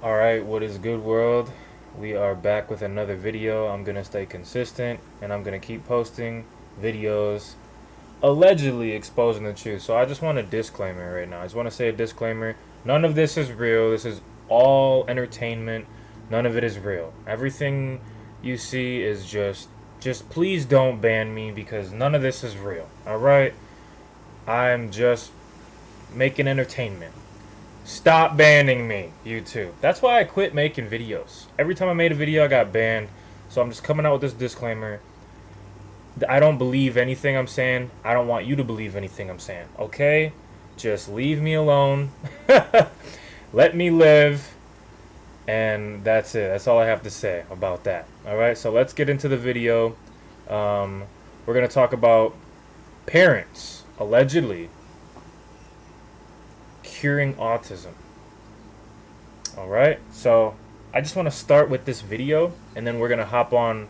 Alright, what is good, world? We are back with another video. I'm gonna stay consistent and I'm gonna keep posting videos allegedly exposing the truth. So I just want a disclaimer right now. I just want to say a disclaimer. None of this is real. This is all entertainment. None of it is real. Everything you see is just please don't ban me because none of this is real. Alright? I'm just making entertainment. Stop banning me, YouTube. That's why I quit making videos. Every time I made a video, I got banned. So I'm just coming out with this disclaimer. I don't believe anything I'm saying. I don't want you to believe anything I'm saying. Okay? Just leave me alone. Let me live. And that's it. That's all I have to say about that. Alright? So let's get into the video. We're going to talk about parents allegedly curing autism. Alright? So I just want to start with this video. And then we're going to hop on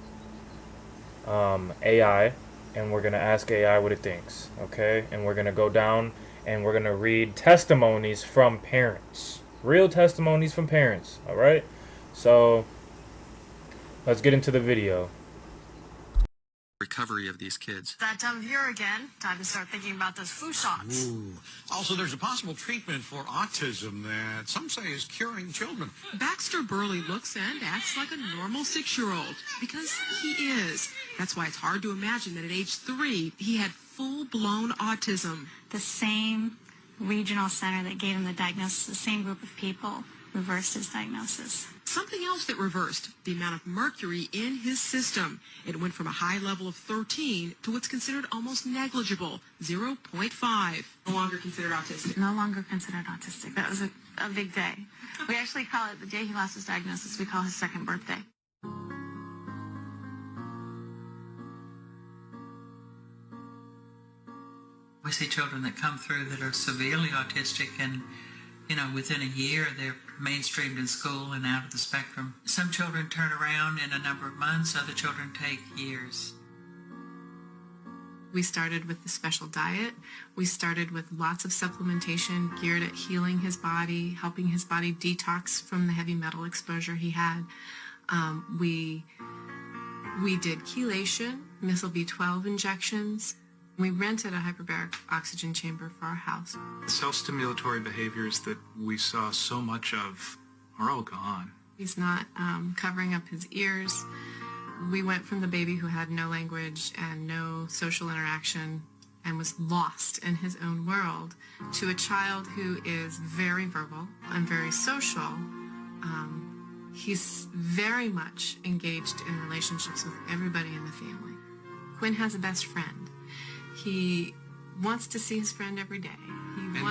AI, and we're gonna ask AI what it thinks, okay? And we're gonna go down and we're gonna read testimonies from parents, real testimonies from parents. All right, so let's get into the video. Recovery of these kids. That time of year again, time to start thinking about those flu shots. Ooh. Also, there's a possible treatment for autism that some say is curing children. Baxter Burley looks and acts like a normal 6-year-old because he is. That's why it's hard to imagine that at age 3, he had full-blown autism. The same regional center that gave him the diagnosis, the same group of people reversed his diagnosis. Something else that reversed, the amount of mercury in his system. It went from a high level of 13 to what's considered almost negligible, 0.5. No longer considered autistic. No longer considered autistic. That was a big day. We actually call it the day he lost his diagnosis, we call his second birthday. We see children that come through that are severely autistic and, within a year they're mainstreamed in school and out of the spectrum. Some children turn around in a number of months, other children take years. We started with the special diet. We started with lots of supplementation geared at healing his body, helping his body detox from the heavy metal exposure he had. We did chelation, methyl B12 injections. We rented a hyperbaric oxygen chamber for our house. The self-stimulatory behaviors that we saw so much of are all gone. He's not covering up his ears. We went from the baby who had no language and no social interaction and was lost in his own world to a child who is very verbal and very social. He's very much engaged in relationships with everybody in the family. Quinn has a best friend. He wants to see his friend every day.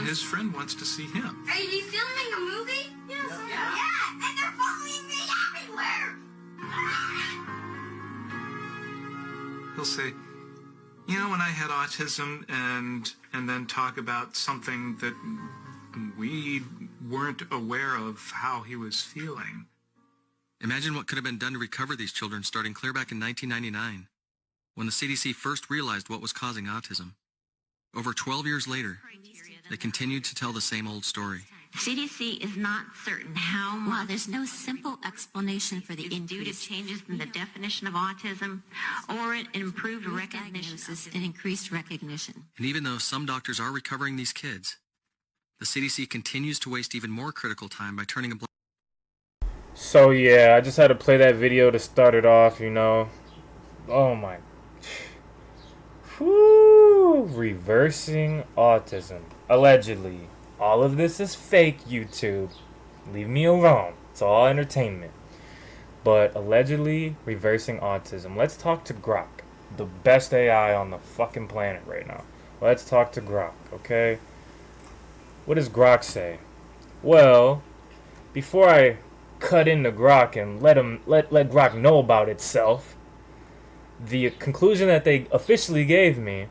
His friend wants to see him. Are you filming a movie? Yes. Yeah, and they're following me everywhere. He'll say, when I had autism and then talk about something that we weren't aware of how he was feeling. Imagine what could have been done to recover these children starting clear back in 1999, when the CDC first realized what was causing autism. Over 12 years later, they continued to tell the same old story. CDC is not certain how much. Well, there's no simple explanation for the is due to increase changes in the definition of autism or an improved recognition of and increased recognition. And even though some doctors are recovering these kids, the CDC continues to waste even more critical time by turning a blind. So yeah, I just had to play that video to start it off. Oh my. Whew, reversing autism. Allegedly. All of this is fake, YouTube. Leave me alone. It's all entertainment. But allegedly reversing autism. Let's talk to Grok. The best AI on the fucking planet right now. Let's talk to Grok, okay? What does Grok say? Well, before I cut into Grok and let Grok know about itself, the conclusion that they officially gave me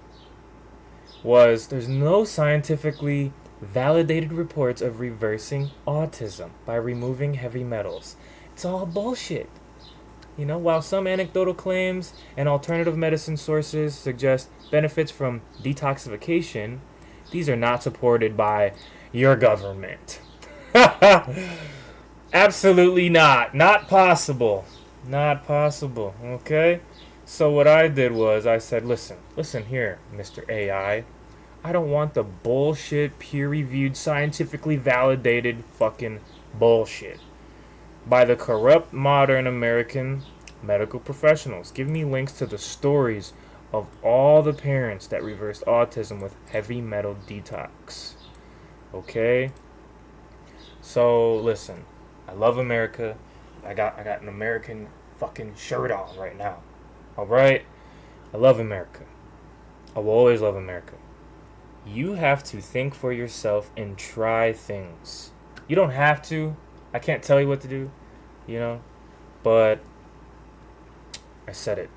was there's no scientifically validated reports of reversing autism by removing heavy metals. It's all bullshit. While some anecdotal claims and alternative medicine sources suggest benefits from detoxification, these are not supported by your government. Absolutely not. Not possible. Not possible. Okay? So what I did was I said, listen here, Mr. AI. I don't want the bullshit, peer-reviewed, scientifically validated fucking bullshit by the corrupt modern American medical professionals. Give me links to the stories of all the parents that reversed autism with heavy metal detox. Okay? So listen, I love America. I got an American fucking shirt on right now. Alright? I love America. I will always love America. You have to think for yourself and try things. You don't have to. I can't tell you what to do, you know? But I said it.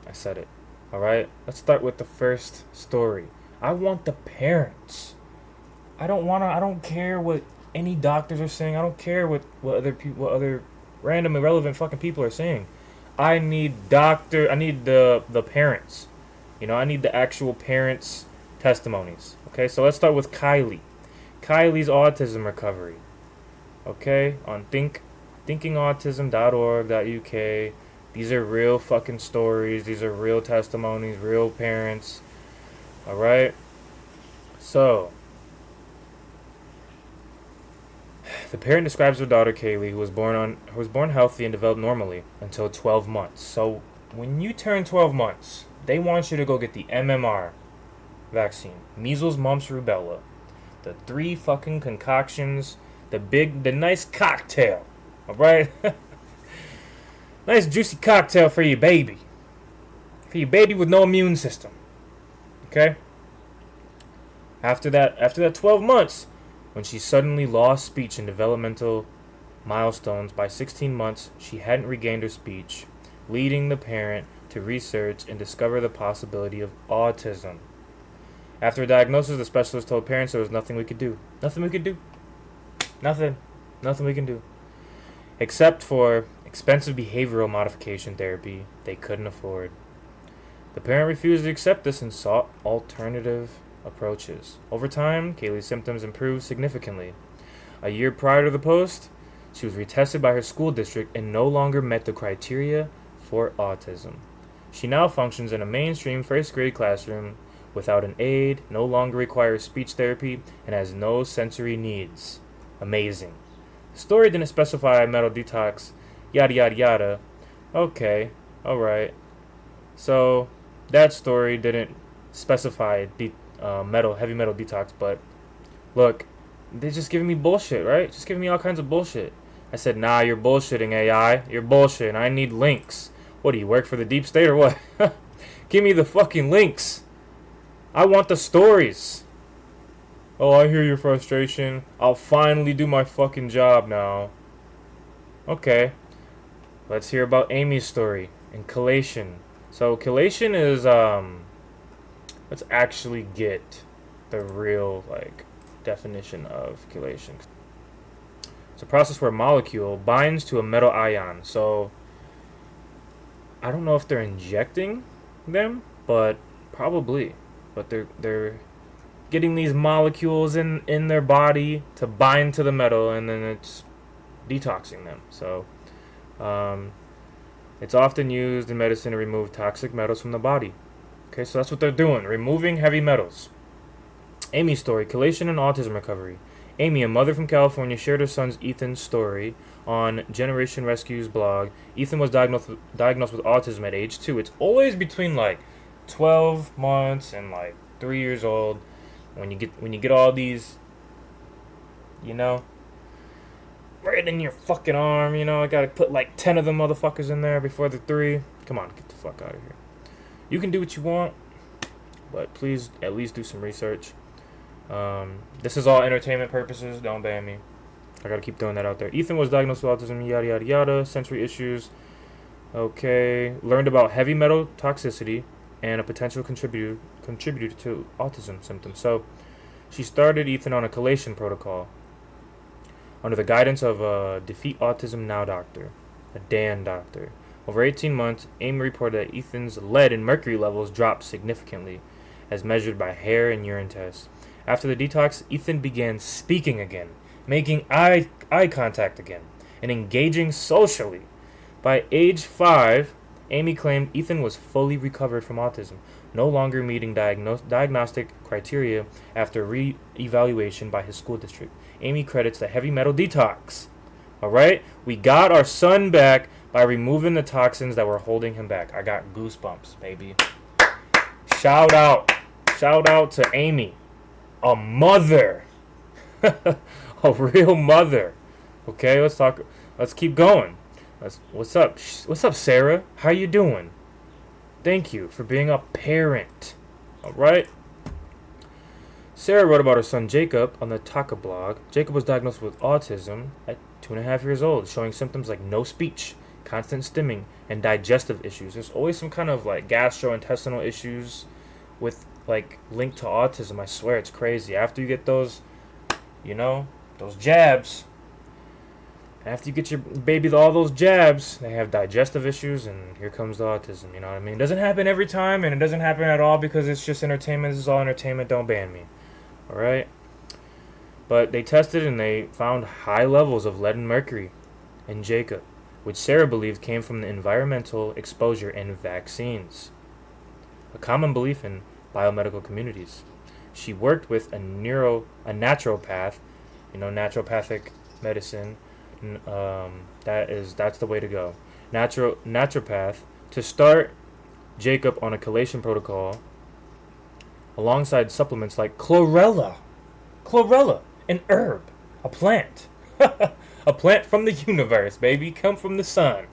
I said it. Alright? Let's start with the first story. I want the parents. I don't care what any doctors are saying. I don't care what other random irrelevant fucking people are saying. I need the parents. You know, I need the actual parents' testimonies. Okay, so let's start with Kylie. Kylie's autism recovery. Okay, on thinkingautism.org.uk. These are real fucking stories. These are real testimonies, real parents. Alright? So, the parent describes her daughter Kaylee, who was born healthy and developed normally until 12 months. So, when you turn 12 months, they want you to go get the MMR vaccine, measles, mumps, rubella, the 3 fucking concoctions, the nice cocktail, all right? Nice juicy cocktail for your baby with no immune system. Okay? After that 12 months, when she suddenly lost speech and developmental milestones by 16 months, she hadn't regained her speech, leading the parent to research and discover the possibility of autism. After a diagnosis, the specialist told parents there was nothing we could do. Nothing we could do. Nothing we can do. Except for expensive behavioral modification therapy they couldn't afford. The parent refused to accept this and sought alternative approaches. Over time, Kaylee's symptoms improved significantly. A year prior to the post, she was retested by her school district and no longer met the criteria for autism. She now functions in a mainstream first grade classroom without an aide, no longer requires speech therapy, and has no sensory needs. Amazing. The story didn't specify metal detox, yada yada yada. Okay, alright. So, that story didn't specify heavy metal detox, but look, they're just giving me bullshit, right? Just giving me all kinds of bullshit. I said, nah, you're bullshitting, AI. You're bullshitting. I need links. What, do you work for the deep state or what? Give me the fucking links. I want the stories. Oh, I hear your frustration. I'll finally do my fucking job now. Okay. Let's hear about Amy's story and chelation. So, chelation is, let's actually get the real, definition of chelation. It's a process where a molecule binds to a metal ion. So, I don't know if they're injecting them, but probably. But they're getting these molecules in their body to bind to the metal, and then it's detoxing them. So, it's often used in medicine to remove toxic metals from the body. Okay, so that's what they're doing, removing heavy metals. Amy's story, chelation and autism recovery. Amy, a mother from California, shared her son's Ethan's story on Generation Rescue's blog. Ethan was diagnosed with autism at age 2. It's always between 12 months and 3 years old when you get all these, right in your fucking arm. I gotta put 10 of them motherfuckers in there before the 3. Come on, get the fuck out of here. You can do what you want, but please at least do some research. This is all entertainment purposes. Don't ban me. I gotta keep throwing that out there. Ethan was diagnosed with autism, yada yada yada. Sensory issues. Okay. Learned about heavy metal toxicity and a potential contributor to autism symptoms. So, she started Ethan on a chelation protocol under the guidance of a Defeat Autism Now doctor, a Dan doctor. Over 18 months, Amy reported that Ethan's lead and mercury levels dropped significantly, as measured by hair and urine tests. After the detox, Ethan began speaking again, making eye contact again, and engaging socially. By age 5, Amy claimed Ethan was fully recovered from autism, no longer meeting diagnostic criteria after re-evaluation by his school district. Amy credits the heavy metal detox. Alright? We got our son back by removing the toxins that were holding him back. I got goosebumps, baby. Shout out. Shout out to Amy. A mother. A real mother. Okay, let's talk. Let's keep going. What's up? What's up, Sarah? How you doing? Thank you for being a parent. Alright? Sarah wrote about her son Jacob on the Taka blog. Jacob was diagnosed with autism at 2.5 years old, showing symptoms like no speech, constant stimming, and digestive issues. There's always some kind of like gastrointestinal issues with like linked to autism. I swear it's crazy. After you get those, those jabs, after you get your baby all those jabs, they have digestive issues, and here comes the autism. You know what I mean? It doesn't happen every time, and it doesn't happen at all because it's just entertainment. This is all entertainment. Don't ban me. All right? But they tested and they found high levels of lead and mercury in Jacob, which Sarah believed came from the environmental exposure and vaccines. A common belief in biomedical communities. She worked with a naturopath, naturopathic medicine. That's the way to go. Naturopath to start Jacob on a chelation protocol alongside supplements like chlorella, an herb, a plant, a plant from the universe, baby, come from the sun,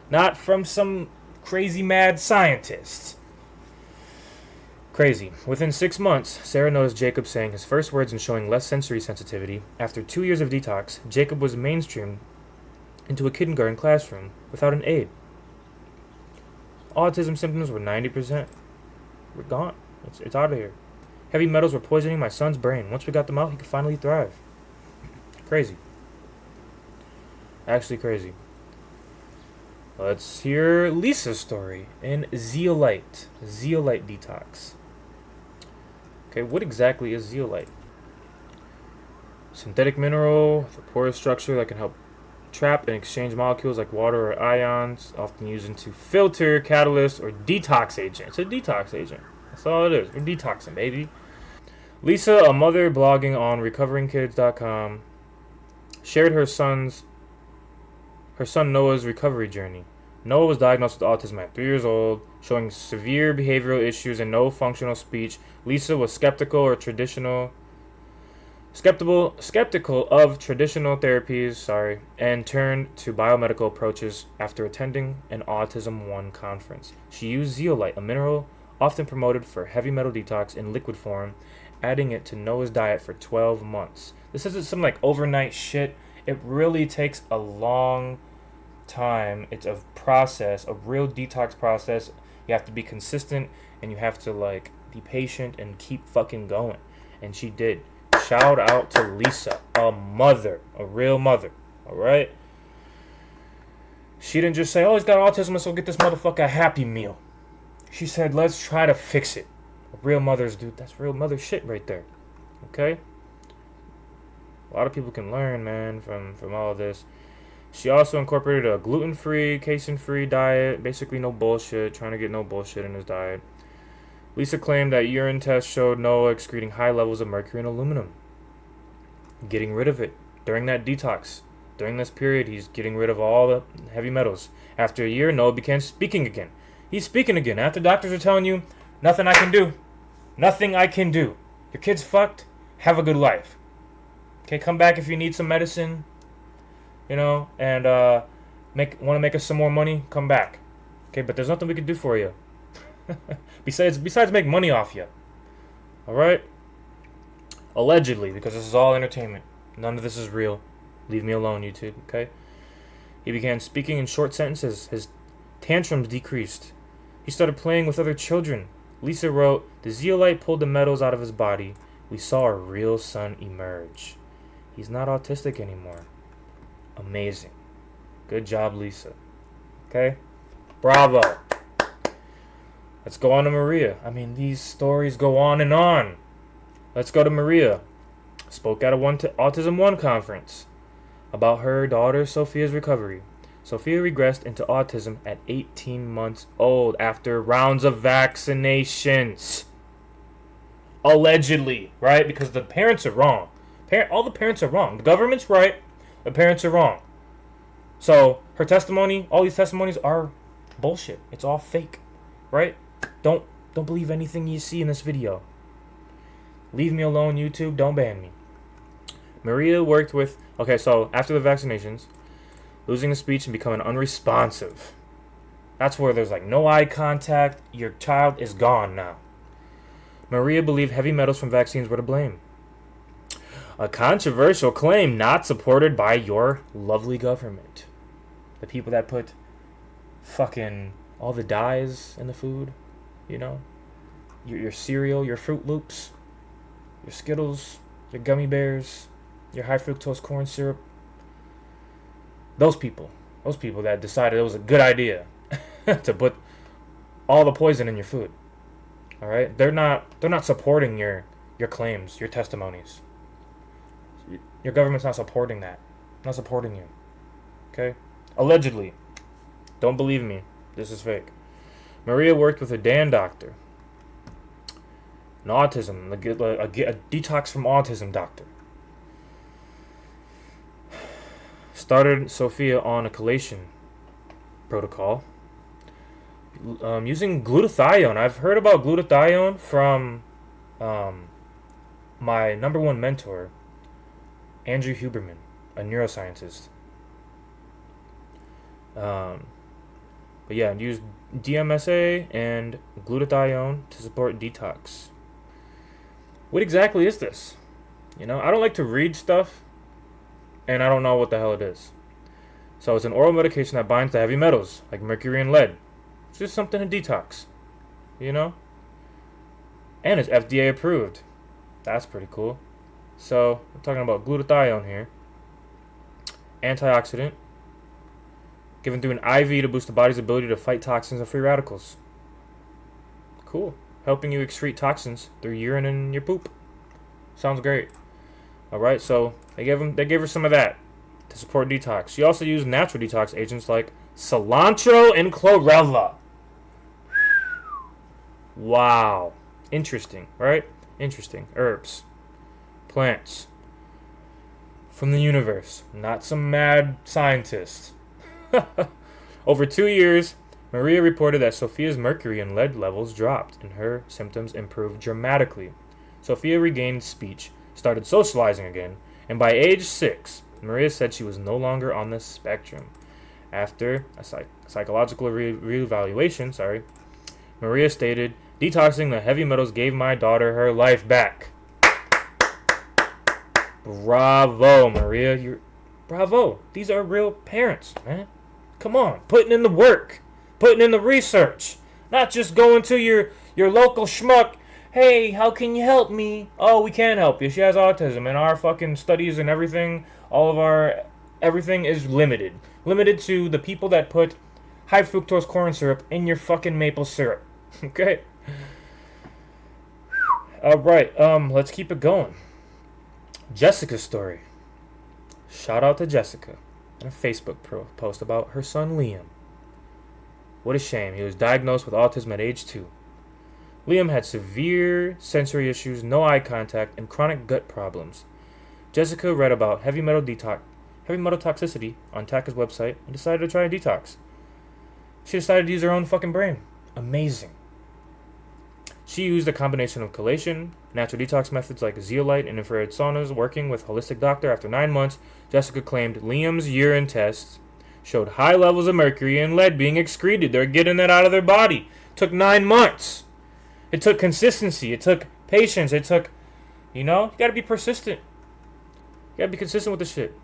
not from some crazy mad scientist. Crazy. Within 6 months, Sarah noticed Jacob saying his first words and showing less sensory sensitivity. After 2 years of detox, Jacob was mainstreamed into a kindergarten classroom without an aide. Autism symptoms were 90%. We're gone. It's out of here. Heavy metals were poisoning my son's brain. Once we got them out, he could finally thrive. Crazy. Actually crazy. Let's hear Lisa's story in zeolite detox. Okay, what exactly is zeolite? Synthetic mineral with a porous structure that can help trap and exchange molecules like water or ions, often used to filter, catalyst, or detox agent. It's a detox agent. That's all it is. We're detoxing, baby. Lisa, a mother blogging on recoveringkids.com, shared her son Noah's recovery journey. Noah was diagnosed with autism at 3 years old, showing severe behavioral issues and no functional speech. Lisa was skeptical of traditional therapies, and turned to biomedical approaches after attending an Autism 1 conference. She used zeolite, a mineral often promoted for heavy metal detox in liquid form, adding it to Noah's diet for 12 months. This isn't some like overnight shit. It really takes a long time. It's a process, a real detox process. You have to be consistent and you have to like be patient and keep fucking going. And she did. Shout out to Lisa, a mother, a real mother. Alright? She didn't just say, oh, he's got autism, let's go get this motherfucker a Happy Meal. She said, let's try to fix it. Real mothers, dude. That's real mother shit right there. Okay? A lot of people can learn, man, from all of this. She also incorporated a gluten-free, casein-free diet. Basically no bullshit. Trying to get no bullshit in his diet. Lisa claimed that urine tests showed Noah excreting high levels of mercury and aluminum. Getting rid of it during that detox. During this period, he's getting rid of all the heavy metals. After a year, Noah began speaking again. He's speaking again. After doctors are telling you, nothing I can do. Nothing I can do. Your kid's fucked. Have a good life. Okay, come back if you need some medicine. And want to make us some more money. Come back. Okay, but there's nothing we can do for you. besides make money off you. All right. Allegedly, because this is all entertainment. None of this is real. Leave me alone, YouTube. Okay. He began speaking in short sentences. His tantrums decreased. He started playing with other children. Lisa wrote, the zeolite pulled the metals out of his body. We saw our real son emerge. He's not autistic anymore. Amazing. Good job, Lisa. Okay? Bravo. Let's go on to Maria. I mean, these stories go on and on. Let's go to Maria. Spoke at a Autism 1 conference. about her daughter Sophia's recovery. Sophia regressed into autism at 18 months old after rounds of vaccinations. Allegedly, right? Because the parents are wrong. All the parents are wrong. The government's right. The parents are wrong. So her testimony, all these testimonies are bullshit. It's all fake, right? Don't believe anything you see in this video. Leave me alone, YouTube. Don't ban me. Maria worked with... Okay, so after the vaccinations, losing the speech and becoming unresponsive. That's where there's like no eye contact. Your child is gone now. Maria believed heavy metals from vaccines were to blame. A controversial claim not supported by your lovely government. The people that put fucking all the dyes in the food, you know? Your cereal, your Fruit Loops, your Skittles, your gummy bears, your high fructose corn syrup. Those people that decided it was a good idea to put all the poison in your food. All right? They're not supporting your claims, your testimonies. Your government's not supporting that. Not supporting you. Okay? Allegedly. Don't believe me. This is fake. Maria worked with a Dan doctor. An autism, a detox from autism doctor. Started Sophia on a chelation protocol using glutathione. I've heard about glutathione from my number one mentor, Andrew Huberman, a neuroscientist. But yeah, use DMSA and glutathione to support detox. What exactly is this? You know, I don't like to read stuff, and I don't know what the hell it is. So it's an oral medication that binds to heavy metals, like mercury and lead. It's just something to detox, you know? And it's FDA approved. That's pretty cool. So, we're talking about glutathione here. Antioxidant. Given through an IV to boost the body's ability to fight toxins and free radicals. Cool. Helping you excrete toxins through urine and your poop. Sounds great. Alright, so they gave her some of that to support detox. She also used natural detox agents like cilantro and chlorella. Wow. Interesting, right? Interesting. Herbs. Plants. From the universe. Not some mad scientist. Over 2 years, Maria reported that Sophia's mercury and lead levels dropped and her symptoms improved dramatically. Sophia regained speech, started socializing again, and by age 6, Maria said she was no longer on the spectrum. After a psychological reevaluation, Maria stated, "Detoxing the heavy metals gave my daughter her life back." Bravo, Maria. Bravo. These are real parents, man. Come on. Putting in the work. Putting in the research. Not just going to your local schmuck. Hey, how can you help me? Oh, we can't help you. She has autism, and our fucking studies and everything, everything is limited. Limited to the people that put high fructose corn syrup in your fucking maple syrup. Okay? Alright, let's keep it going. Jessica's story. Shout out to Jessica in a Facebook post about her son Liam. What a shame. He was diagnosed with autism at age 2. Liam had severe sensory issues, no eye contact, and chronic gut problems. Jessica read about heavy metal toxicity on TACA's website and decided to try a detox. She decided to use her own fucking brain. Amazing. She used a combination of chelation, natural detox methods like zeolite and infrared saunas. Working with holistic doctor after 9 months, Jessica claimed Liam's urine tests showed high levels of mercury and lead being excreted. They're getting that out of their body. It took 9 months. It took consistency. It took patience. It took, you gotta be persistent. You gotta be consistent with the shit.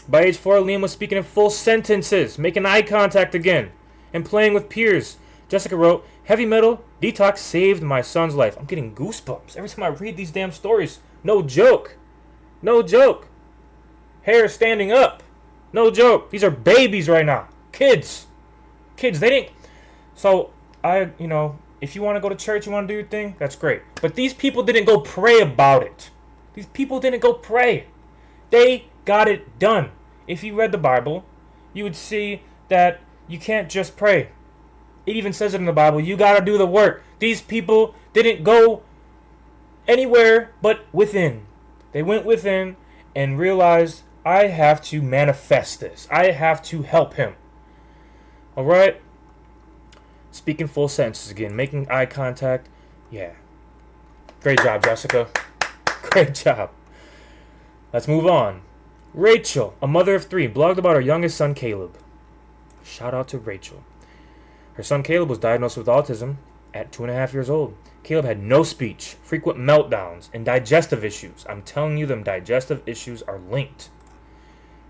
By age 4, Liam was speaking in full sentences, making eye contact again, and playing with peers. Jessica wrote, "Heavy metal detox saved my son's life." I'm getting goosebumps every time I read these damn stories. No joke. No joke. Hair standing up. No joke. These are babies right now. Kids, they didn't. So, if you want to go to church, you want to do your thing, that's great. But these people didn't go pray about it. These people didn't go pray. They got it done. If you read the Bible, you would see that you can't just pray. It even says it in the Bible. You got to do the work. These people didn't go anywhere but within. They went within and realized, I have to manifest this. I have to help him. All right? Speaking full sentences again. Making eye contact. Yeah. Great job, Jessica. Great job. Let's move on. Rachel, a mother of 3, blogged about her youngest son, Caleb. Shout out to Rachel. Her son, Caleb, was diagnosed with autism at 2.5 years old. Caleb had no speech, frequent meltdowns, and digestive issues. I'm telling you, them digestive issues are linked.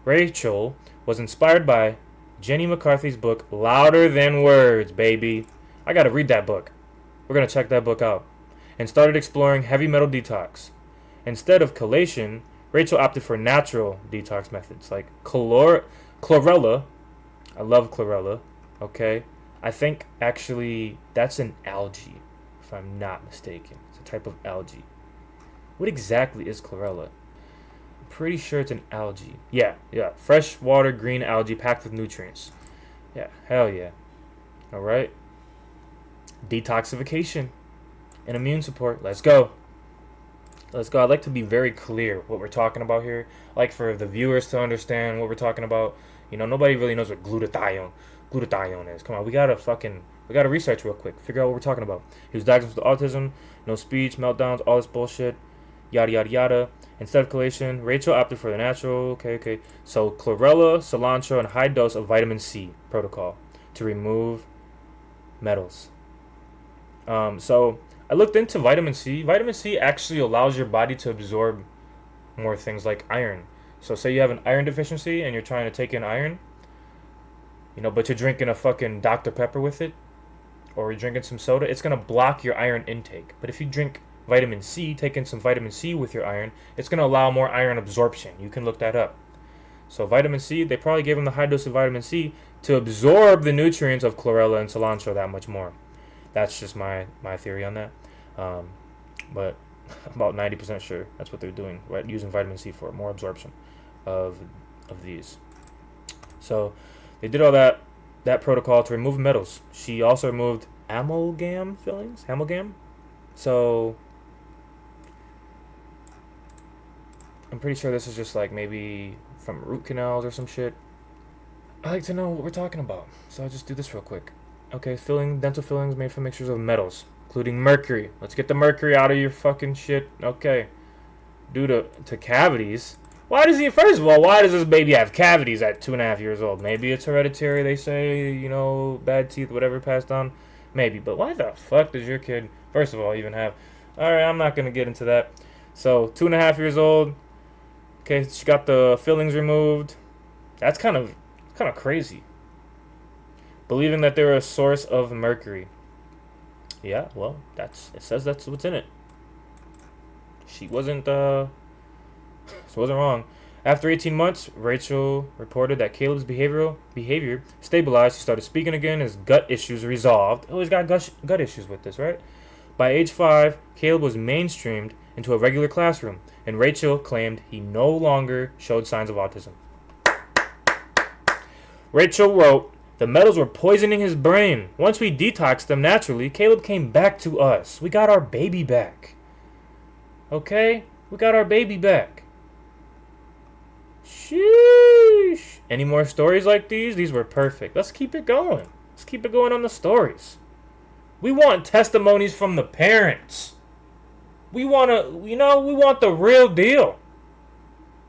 Rachel was inspired by Jenny McCarthy's book, Louder Than Words, baby. I gotta read that book. We're gonna check that book out. And started exploring heavy metal detox. Instead of chelation, Rachel opted for natural detox methods like chlorella. I love chlorella, okay? I think actually that's an algae, if I'm not mistaken. It's a type of algae. What exactly is chlorella? I'm pretty sure it's an algae. Yeah. Freshwater green algae packed with nutrients. Yeah, hell yeah. Alright. Detoxification and immune support. Let's go. I'd like to be very clear what we're talking about here. I like for the viewers to understand what we're talking about. You know, nobody really knows what glutathione is. Come on, we gotta research real quick. Figure out what we're talking about. He was diagnosed with autism, no speech, meltdowns, all this bullshit, yada yada yada. Instead of chelation, Rachel opted for the natural. Okay. So chlorella, cilantro, and high dose of vitamin C protocol to remove metals. So I looked into vitamin C. Vitamin C actually allows your body to absorb more things like iron. So say you have an iron deficiency and you're trying to take in iron, you know, but you're drinking a fucking Dr. Pepper with it, or you're drinking some soda, it's going to block your iron intake. But if you drink vitamin C, take in some vitamin C with your iron, it's going to allow more iron absorption. You can look that up. So vitamin C, they probably gave him the high dose of vitamin C to absorb the nutrients of chlorella and cilantro that much more. That's just my theory on that. But about 90% sure that's what they're doing, right? Using vitamin C for more absorption of these. So they did all that protocol to remove metals. She also removed amalgam fillings. So I'm pretty sure this is just like maybe from root canals or some shit. I like to know what we're talking about, so I'll just do this real quick. Okay, dental fillings made from mixtures of metals, including mercury. Let's get the mercury out of your fucking shit. Okay. Due to cavities. First of all, why does this baby have cavities at 2.5 years old? Maybe it's hereditary, they say, you know, bad teeth, whatever, passed on. Maybe, but why the fuck does your kid, first of all, even have... Alright, I'm not going to get into that. So, 2.5 years old. Okay, she got the fillings removed. That's kind of crazy. Believing that they're a source of mercury. Yeah, well, it says that's what's in it. She wasn't wrong. After 18 months, Rachel reported that Caleb's behavior stabilized. He started speaking again. His gut issues resolved. Always got gut issues with this, right? By age 5, Caleb was mainstreamed into a regular classroom, and Rachel claimed he no longer showed signs of autism. Rachel wrote, "The metals were poisoning his brain. Once we detoxed them naturally, Caleb came back to us. We got our baby back." Okay? We got our baby back. Sheesh. Any more stories like these? These were perfect. Let's keep it going. Let's keep it going on the stories. We want testimonies from the parents. We want the real deal.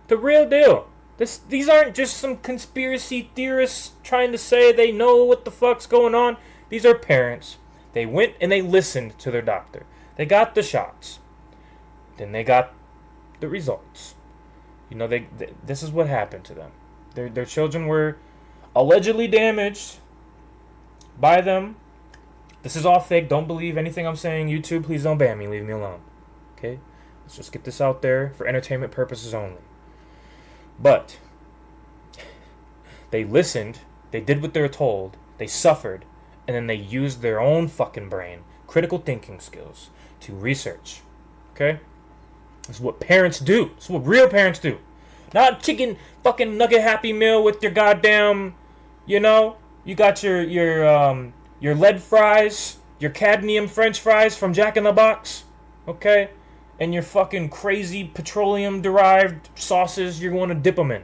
The real deal. These aren't just some conspiracy theorists trying to say they know what the fuck's going on. These are parents. They went and they listened to their doctor. They got the shots. Then they got the results. You know, this is what happened to them. Their children were allegedly damaged by them. This is all fake. Don't believe anything I'm saying. YouTube, please don't ban me. Leave me alone. Okay? Let's just get this out there for entertainment purposes only. But they listened, they did what they were told, they suffered, and then they used their own fucking brain, critical thinking skills, to research. Okay? This is what parents do. This is what real parents do. Not chicken fucking nugget Happy Meal with your goddamn, you know, you got your lead fries, your cadmium French fries from Jack in the Box, okay, and your fucking crazy petroleum derived sauces you're going to dip them in.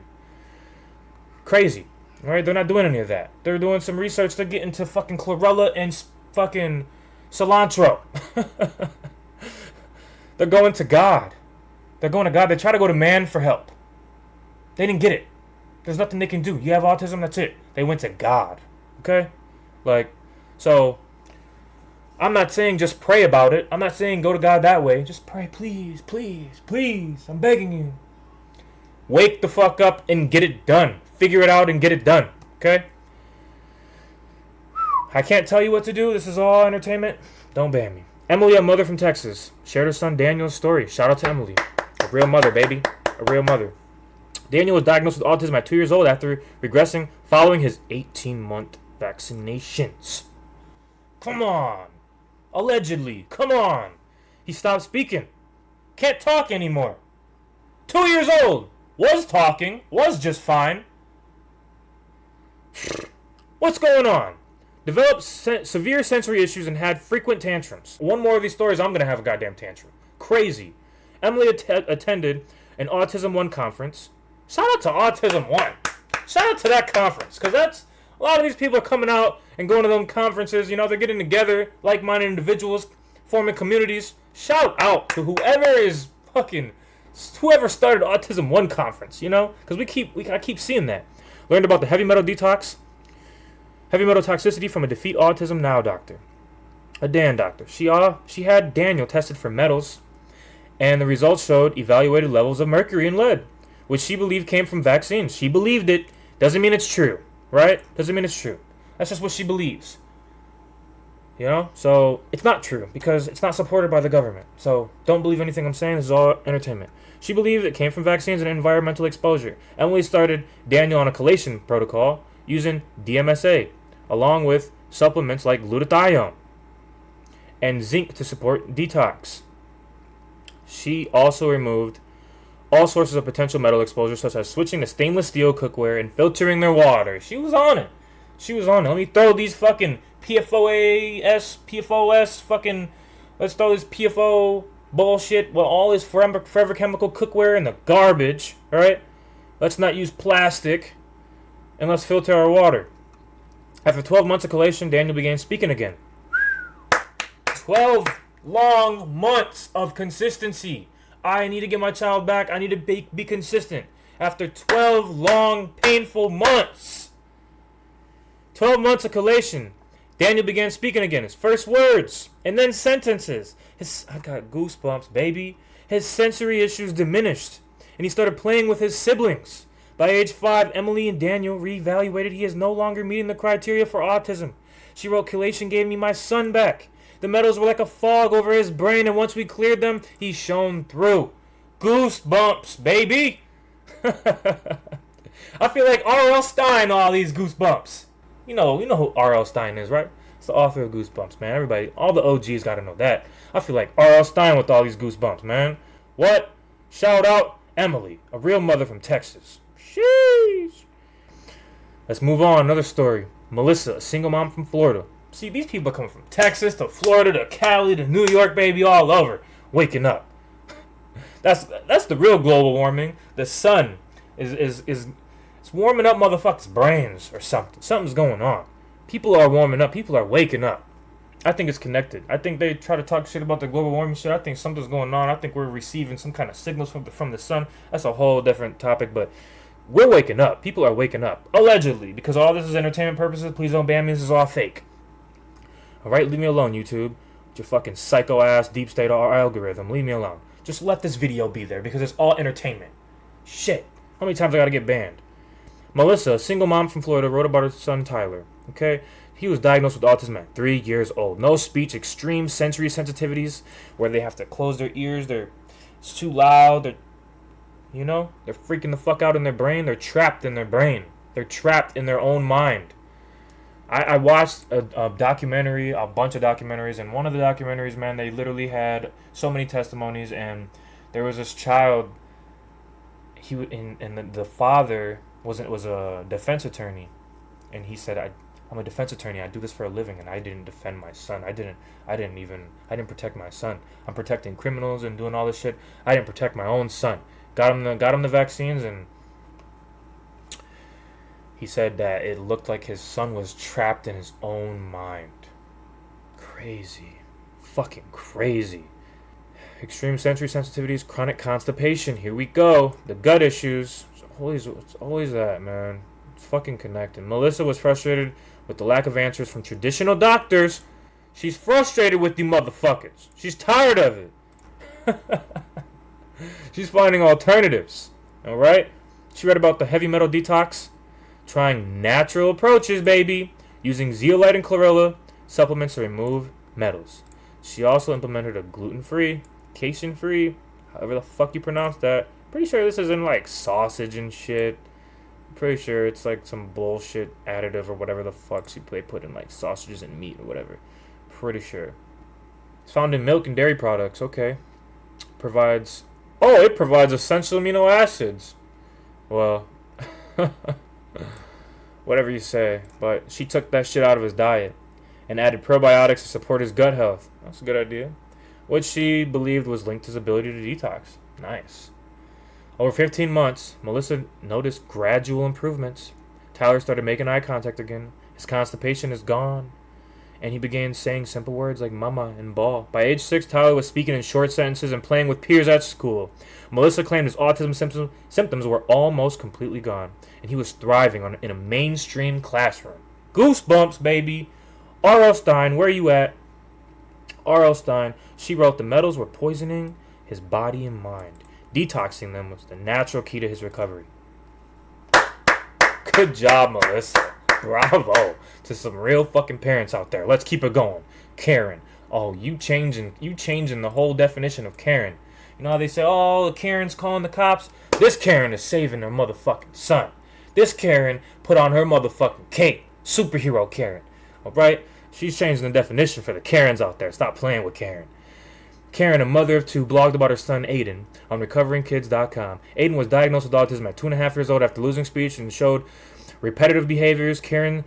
Crazy, right? They're not doing any of that. They're doing some research. They're getting to fucking chlorella and fucking cilantro. They're going to God. They're going to God. They try to go to man for help. They didn't get it. There's nothing they can do. You have autism, that's it. They went to God. Okay? Like, so, I'm not saying just pray about it. I'm not saying go to God that way. Just pray, please, please, please. I'm begging you. Wake the fuck up and get it done. Figure it out and get it done. Okay? I can't tell you what to do. This is all entertainment. Don't ban me. Emily, a mother from Texas, shared her son Daniel's story. Shout out to Emily. A real mother, baby. A real mother. Daniel was diagnosed with autism at 2 years old after regressing following his 18-month vaccinations. Come on. Allegedly. Come on. He stopped speaking. Can't talk anymore. 2 years old. Was talking. Was just fine. What's going on? Developed severe sensory issues and had frequent tantrums. One more of these stories, I'm going to have a goddamn tantrum. Crazy. Emily attended an Autism 1 conference. Shout out to Autism 1. Shout out to that conference. Because that's, a lot of these people are coming out and going to them conferences. You know, they're getting together, like-minded individuals, forming communities. Shout out to whoever started Autism 1 conference, you know? Because I keep seeing that. Learned about the heavy metal toxicity from a Defeat Autism Now doctor. A Dan doctor. She had Daniel tested for metals, and the results showed evaluated levels of mercury and lead, which she believed came from vaccines. She believed it. Doesn't mean it's true, right? Doesn't mean it's true. That's just what she believes. You know? So, it's not true, because it's not supported by the government. So, don't believe anything I'm saying. This is all entertainment. She believed it came from vaccines and environmental exposure. Emily started Daniel on a chelation protocol using DMSA, along with supplements like glutathione and zinc to support detox. She also removed all sources of potential metal exposure, such as switching to stainless steel cookware and filtering their water. She was on it. Let me throw these fucking PFOS fucking, let's throw this PFO bullshit with all this forever chemical cookware in the garbage, alright? Let's not use plastic, and let's filter our water. After 12 months of chelation, Daniel began speaking again. 12 long months of consistency. I need to get my child back. I need to be consistent. After 12 long, painful months. 12 months of chelation. Daniel began speaking again. His first words. And then sentences. I got goosebumps, baby. His sensory issues diminished. And he started playing with his siblings. By age 5, Emily and Daniel reevaluated. He is no longer meeting the criteria for autism. She wrote, chelation gave me my son back. The metals were like a fog over his brain, and once we cleared them, he shone through. Goosebumps, baby. I feel like R.L. Stine, all these goosebumps. You know who R.L. Stine is, right? It's the author of Goosebumps, man. Everybody, all the OGs got to know that. I feel like R.L. Stine with all these goosebumps, man. What? Shout out Emily, a real mother from Texas. Sheesh. Let's move on. Another story. Melissa, a single mom from Florida. See, these people are coming from Texas to Florida to Cali to New York, baby, all over. Waking up. That's the real global warming. The sun is it's warming up motherfuckers' brains or something. Something's going on. People are warming up. People are waking up. I think it's connected. I think they try to talk shit about the global warming shit. I think something's going on. I think we're receiving some kind of signals from the sun. That's a whole different topic, but we're waking up. People are waking up. Allegedly. Because all this is entertainment purposes. Please don't ban me. This is all fake. Alright, leave me alone, YouTube. With your fucking psycho-ass deep state algorithm. Leave me alone. Just let this video be there because it's all entertainment. Shit. How many times I gotta get banned? Melissa, a single mom from Florida, wrote about her son Tyler. Okay? He was diagnosed with autism at 3 years old. No speech, extreme sensory sensitivities where they have to close their ears. It's too loud. They're freaking the fuck out in their brain. They're trapped in their brain. They're trapped in their own mind. I watched a documentary, a bunch of documentaries, and one of the documentaries, man, they literally had so many testimonies, and there was this child, the father was a defense attorney, and he said, I'm a defense attorney. I do this for a living, and I didn't defend my son. I didn't protect my son. I'm protecting criminals and doing all this shit. I didn't protect my own son. Got him the vaccines, and he said that it looked like his son was trapped in his own mind. Crazy. Fucking crazy. Extreme sensory sensitivities, chronic constipation. Here we go. The gut issues. It's always that, man. It's fucking connected. Melissa was frustrated with the lack of answers from traditional doctors. She's frustrated with you motherfuckers. She's tired of it. She's finding alternatives. Alright? She read about the heavy metal detox. Trying natural approaches, baby. Using zeolite and chlorella supplements to remove metals. She also implemented a gluten-free, casein-free, however the fuck you pronounce that. Pretty sure this isn't like sausage and shit. Pretty sure it's like some bullshit additive or whatever the fuck they put in like sausages and meat or whatever. Pretty sure. It's found in milk and dairy products. Okay. It provides essential amino acids. Well, whatever you say. But she took that shit out of his diet and added probiotics to support his gut health. That's a good idea. What she believed was linked to his ability to detox. Nice. Over 15 months, Melissa noticed gradual improvements. Tyler started making eye contact again. His constipation is gone. And he began saying simple words like mama and ball. By age 6, Tyler was speaking in short sentences and playing with peers at school. Melissa claimed his autism symptoms were almost completely gone. And he was thriving in a mainstream classroom. Goosebumps, baby. R.L. Stein, where you at? R.L. Stein, she wrote the metals were poisoning his body and mind. Detoxing them was the natural key to his recovery. Good job, Melissa. Bravo to some real fucking parents out there. Let's keep it going. Karen. Oh, you changing the whole definition of Karen. You know how they say, oh, Karen's calling the cops? This Karen is saving her motherfucking son. This Karen put on her motherfucking cape. Superhero Karen. Alright? She's changing the definition for the Karens out there. Stop playing with Karen. Karen, a mother of two, blogged about her son Aiden on recoveringkids.com. Aiden was diagnosed with autism at 2.5 years old after losing speech and showed repetitive behaviors. Karen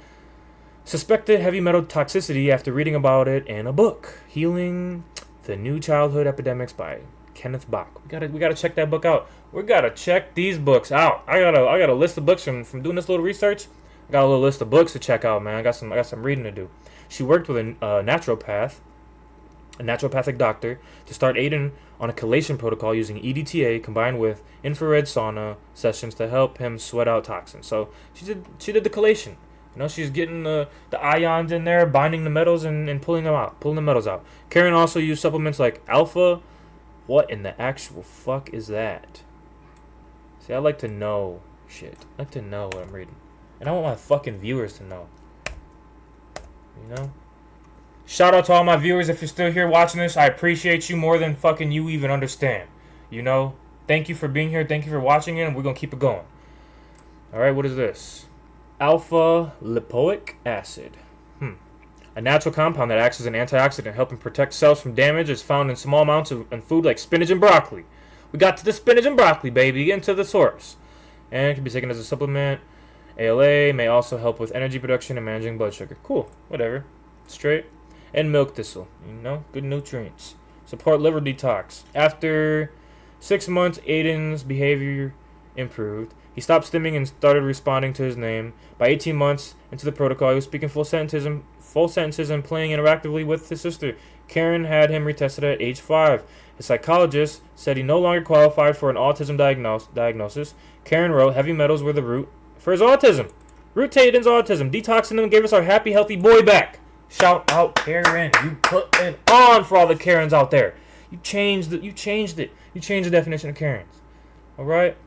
suspected heavy metal toxicity after reading about it in a book, Healing the New Childhood Epidemics by Kenneth Bach. We gotta check that book out. We gotta check these books out. I got a list of books from doing this little research. I got a little list of books to check out, man. I got some reading to do. She worked with a naturopathic doctor to start Aiden on a chelation protocol using EDTA combined with infrared sauna sessions to help him sweat out toxins. So she did the chelation. You know, she's getting the ions in there, binding the metals and pulling the metals out. Karen also used supplements like alpha. What in the actual fuck is that? See, I like to know shit. I like to know what I'm reading. And I want my fucking viewers to know. You know? Shout out to all my viewers if you're still here watching this. I appreciate you more than fucking you even understand. You know? Thank you for being here. Thank you for watching it. And we're going to keep it going. Alright, what is this? Alpha lipoic acid. A natural compound that acts as an antioxidant, helping protect cells from damage, is found in small amounts in food like spinach and broccoli. We got to the spinach and broccoli, baby. Get into the source. And it can be taken as a supplement. ALA may also help with energy production and managing blood sugar. Cool. Whatever. Straight. And milk thistle. You know, good nutrients. Support liver detox. After 6 months, Aiden's behavior improved. He stopped stimming and started responding to his name. By 18 months into the protocol, he was speaking full sentences and playing interactively with his sister. Karen had him retested at age 5. His psychologist said he no longer qualified for an autism diagnosis. Karen wrote, heavy metals were the root for his autism. Root to Aiden's autism. Detoxing him gave us our happy, healthy boy back. Shout out Karen. You put it on for all the Karens out there. You changed it. You changed the definition of Karens. Alright?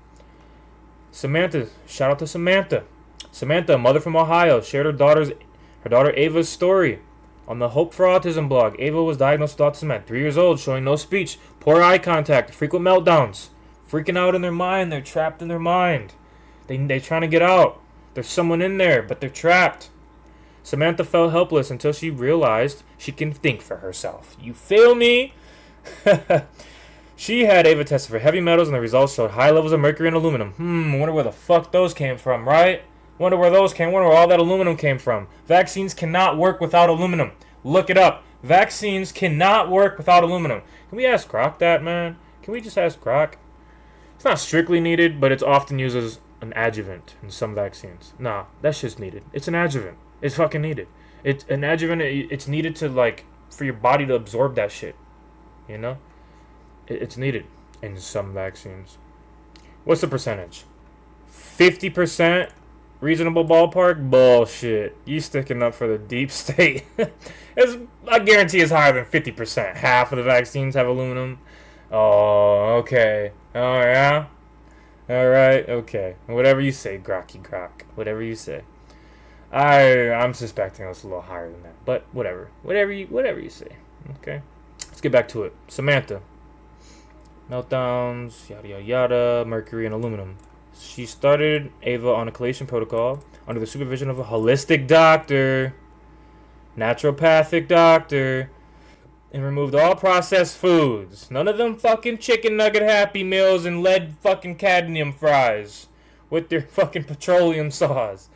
Samantha. Shout out to Samantha. Samantha, a mother from Ohio, shared her daughter Ava's story on the Hope for Autism blog. Ava was diagnosed with autism at 3 years old, showing no speech, poor eye contact, frequent meltdowns, freaking out in their mind. They're trapped in their mind. They're trying to get out. There's someone in there, but they're trapped. Samantha felt helpless until she realized she can think for herself. You feel me? She had Ava tested for heavy metals, and the results showed high levels of mercury and aluminum. Wonder where the fuck those came from, right? Wonder where all that aluminum came from. Vaccines cannot work without aluminum. Look it up. Vaccines cannot work without aluminum. Can we ask Grok that, man? Can we just ask Grok? It's not strictly needed, but it's often used as an adjuvant in some vaccines. Nah, that shit's needed. It's an adjuvant. It's fucking needed. It's an adjuvant. It's needed to, like, for your body to absorb that shit. You know? It's needed in some vaccines. What's the percentage? 50%? Reasonable ballpark? Bullshit. You sticking up for the deep state. I guarantee it's higher than 50%. Half of the vaccines have aluminum. Oh, okay. Oh, yeah? Alright, okay. Whatever you say, Grocky Grok. Whatever you say. I'm suspecting it's a little higher than that. But whatever. Whatever you say. Okay. Let's get back to it. Samantha. Meltdowns, yada yada yada, mercury and aluminum. She started Ava on a chelation protocol under the supervision of a holistic doctor, naturopathic doctor, and removed all processed foods. None of them fucking chicken nugget Happy Meals and lead fucking cadmium fries with their fucking petroleum sauce.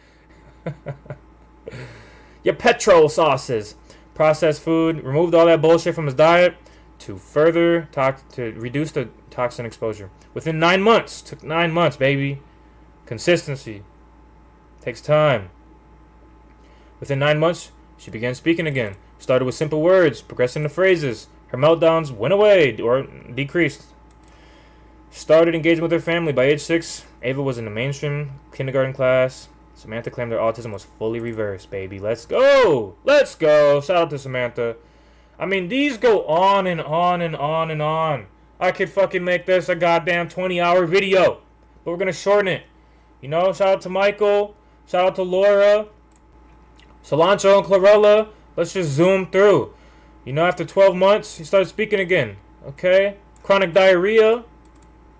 Your petrol sauces. Processed food. Removed all that bullshit from his diet to reduce the toxin exposure. Within 9 months. Took 9 months, baby. Consistency. Takes time. Within 9 months, she began speaking again. Started with simple words, progressing to phrases. Her meltdowns went away or decreased. Started engaging with her family. By age 6, Ava was in the mainstream kindergarten class. Samantha claimed her autism was fully reversed, baby. Let's go! Let's go! Shout out to Samantha. I mean, these go on and on and on and on. I could fucking make this a goddamn 20-hour video. But we're going to shorten it. You know, shout out to Michael. Shout out to Laura. Cilantro and Chlorella. Let's just zoom through. You know, after 12 months, he started speaking again. Okay? Chronic diarrhea.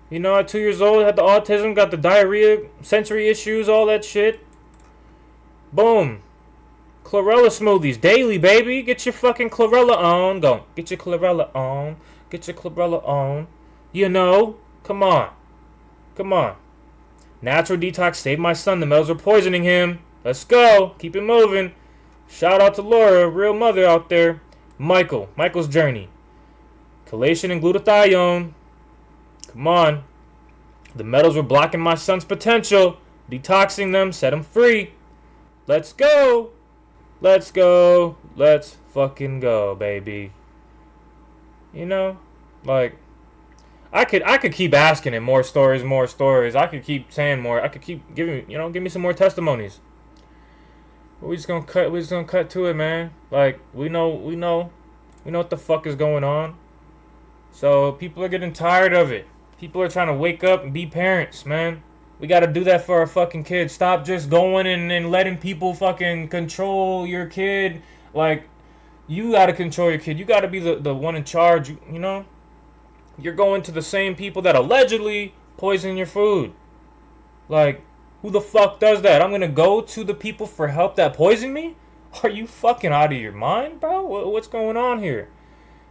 You know, at 2 years old, had the autism, got the diarrhea, sensory issues, all that shit. Boom. Chlorella smoothies daily, baby. Get your fucking chlorella on. Go. Get your chlorella on. Get your chlorella on. You know. Come on. Come on. Natural detox saved my son. The metals were poisoning him. Let's go. Keep it moving. Shout out to Laura, real mother out there. Michael. Michael's journey. Chelation and glutathione. Come on. The metals were blocking my son's potential. Detoxing them. Set him free. Let's go. Let's go. Let's fucking go, baby. You know, like, I could keep asking him more stories. I could keep saying more. I could keep giving, give me some more testimonies. But we're just gonna cut to it, man. Like, we know what the fuck is going on. So people are getting tired of it. People are trying to wake up and be parents, man. We gotta do that for our fucking kids. Stop just going and letting people fucking control your kid. Like, you gotta control your kid. You gotta be the one in charge, you know? You're going to the same people that allegedly poison your food. Like, who the fuck does that? I'm gonna go to the people for help that poison me? Are you fucking out of your mind, bro? What's going on here?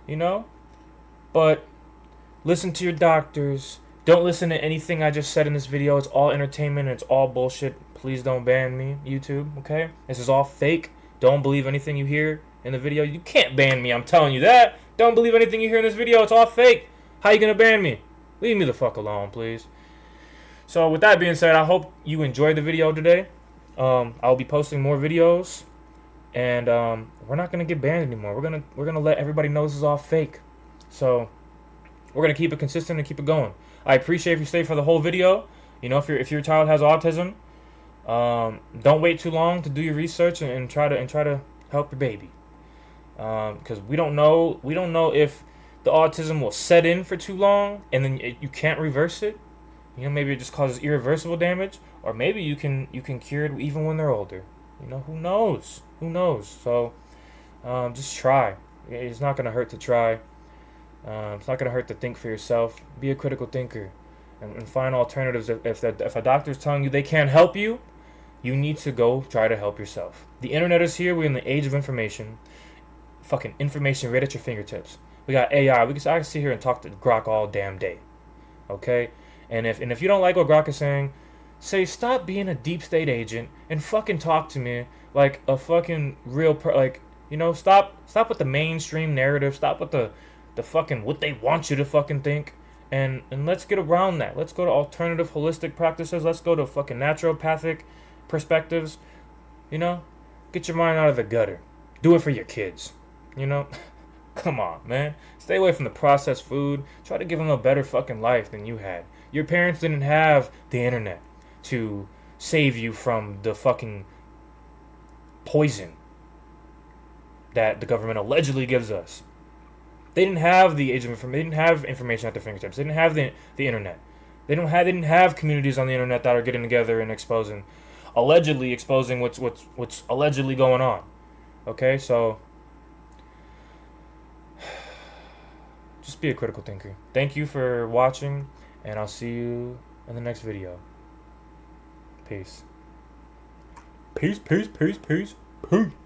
You know? But listen to your doctors. Don't listen to anything I just said in this video. It's all entertainment. It's all bullshit. Please don't ban me, YouTube, okay? This is all fake. Don't believe anything you hear in the video. You can't ban me, I'm telling you that. Don't believe anything you hear in this video. It's all fake. How you gonna ban me? Leave me the fuck alone, please. So with that being said, I hope you enjoyed the video today. I'll be posting more videos. And we're not gonna get banned anymore. We're gonna let everybody know this is all fake. So we're gonna keep it consistent and keep it going. I appreciate if you stay for the whole video. You know, if your child has autism, don't wait too long to do your research and try to help your baby. Because we don't know if the autism will set in for too long and then you can't reverse it. You know, maybe it just causes irreversible damage, or maybe you can cure it even when they're older. You know, who knows? Who knows? So just try. It's not gonna hurt to try. It's not going to hurt to think for yourself. Be a critical thinker and find alternatives. If a doctor's telling you they can't help you, you need to go try to help yourself. The internet is here. We're in the age of information. Fucking information right at your fingertips. We got AI. I can sit here and talk to Grok all damn day. Okay? And if you don't like what Grok is saying, say stop being a deep state agent and fucking talk to me like a fucking real like, you know, stop with the mainstream narrative, stop with the fucking what they want you to fucking think, and let's get around that. Let's go to alternative holistic practices. Let's go to fucking naturopathic perspectives. You know? Get your mind out of the gutter. Do it for your kids. You know? Come on, man. Stay away from the processed food. Try to give them a better fucking life than you had. Your parents didn't have the internet to save you from the fucking poison that the government allegedly gives us. They didn't have the age of information. They didn't have information at their fingertips. They didn't have the internet. They didn't have communities on the internet that are getting together and allegedly exposing what's allegedly going on. Okay, so just be a critical thinker. Thank you for watching, and I'll see you in the next video. Peace. Peace, peace, peace, peace, peace.